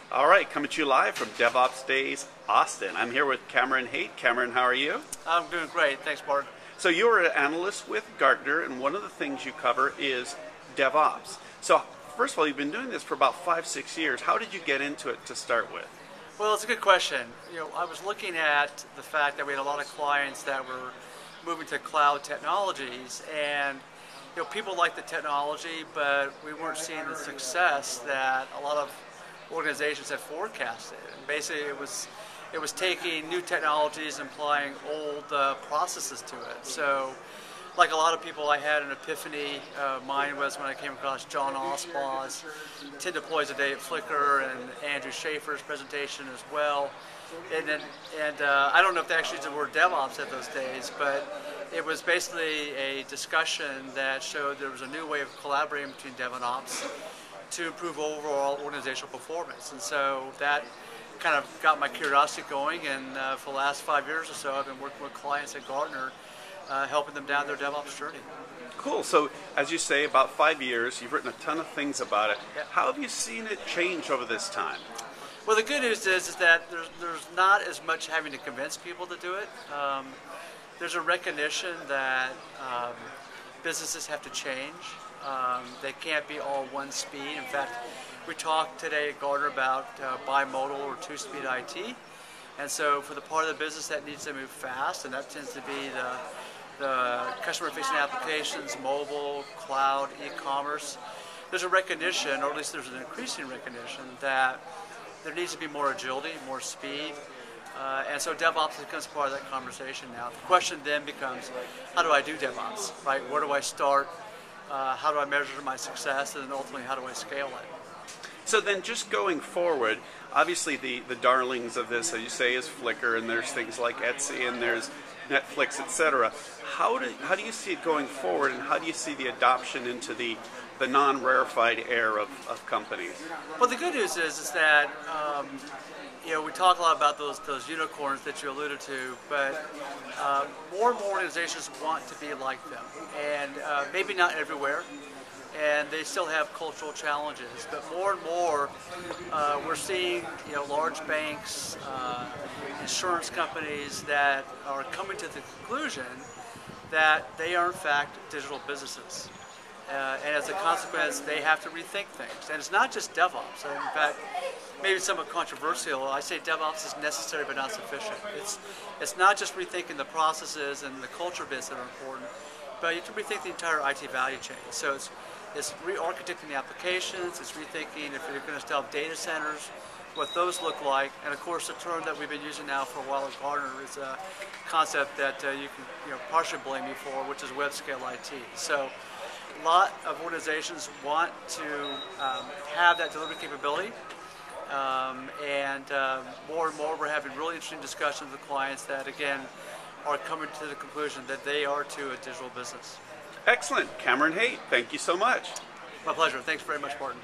All right, coming to you live from DevOps Days, Austin. I'm here with Cameron Haight. Cameron, how are you? I'm doing great. Thanks, Barton. So you're an analyst with Gartner, and one of the things you cover is DevOps. So first of all, you've been doing this for about 5-6 years. How did you get into it to start with? Well, it's a good question. I was looking at the fact that we had a lot of clients that were moving to cloud technologies, and people liked the technology, but we weren't seeing the success that a lot of organizations had forecasted. And basically, it was taking new technologies and applying old processes to it. So, like a lot of people, I had an epiphany. Mine was when I came across John Ospaw's 10 deploys a day at Flickr and Andrew Schaefer's presentation as well. And I don't know if they actually used the word DevOps at those days, but it was basically a discussion that showed there was a new way of collaborating between Dev and Ops to improve overall organizational performance. And so that kind of got my curiosity going, and for the last 5 years or so, I've been working with clients at Gartner, helping them down their DevOps journey. Cool. So, as you say, about 5 years, you've written a ton of things about it. Yep. How have you seen it change over this time? Well, the good news is that there's not as much having to convince people to do it. There's a recognition that businesses have to change. They can't be all one speed. In fact, we talked today at Gartner about bimodal or two-speed IT. And so for the part of the business that needs to move fast, and that tends to be the customer-facing applications, mobile, cloud, e-commerce, there's a recognition, or at least there's an increasing recognition, that there needs to be more agility, more speed. And so DevOps becomes part of that conversation now. The question then becomes, how do I do DevOps, right? Where do I start? How do I measure my success? And then ultimately, how do I scale it? So then just going forward, obviously the darlings of this, as you say, is Flickr, and there's things like Etsy, and there's Netflix, etc. How do you see it going forward, and how do you see the adoption into the non-rarefied air of companies? Well, the good news is that we talk a lot about those unicorns that you alluded to, but more and more organizations want to be like them, and maybe not everywhere, and they still have cultural challenges, but more and more we're seeing large banks, insurance companies that are coming to the conclusion that they are in fact digital businesses. And as a consequence, they have to rethink things. And it's not just DevOps. In fact, maybe somewhat controversial, I say DevOps is necessary but not sufficient. It's not just rethinking the processes and the culture bits that are important, but you have to rethink the entire IT value chain. So it's re-architecting the applications, it's rethinking if you're going to still have data centers, what those look like, and of course the term that we've been using now for a while at Gartner is a concept that you can partially blame me for, which is web scale IT. So a lot of organizations want to have that delivery capability, and more and more we're having really interesting discussions with clients that, again, are coming to the conclusion that they are too a digital business. Excellent. Cameron Haight, thank you so much. My pleasure. Thanks very much, Barton.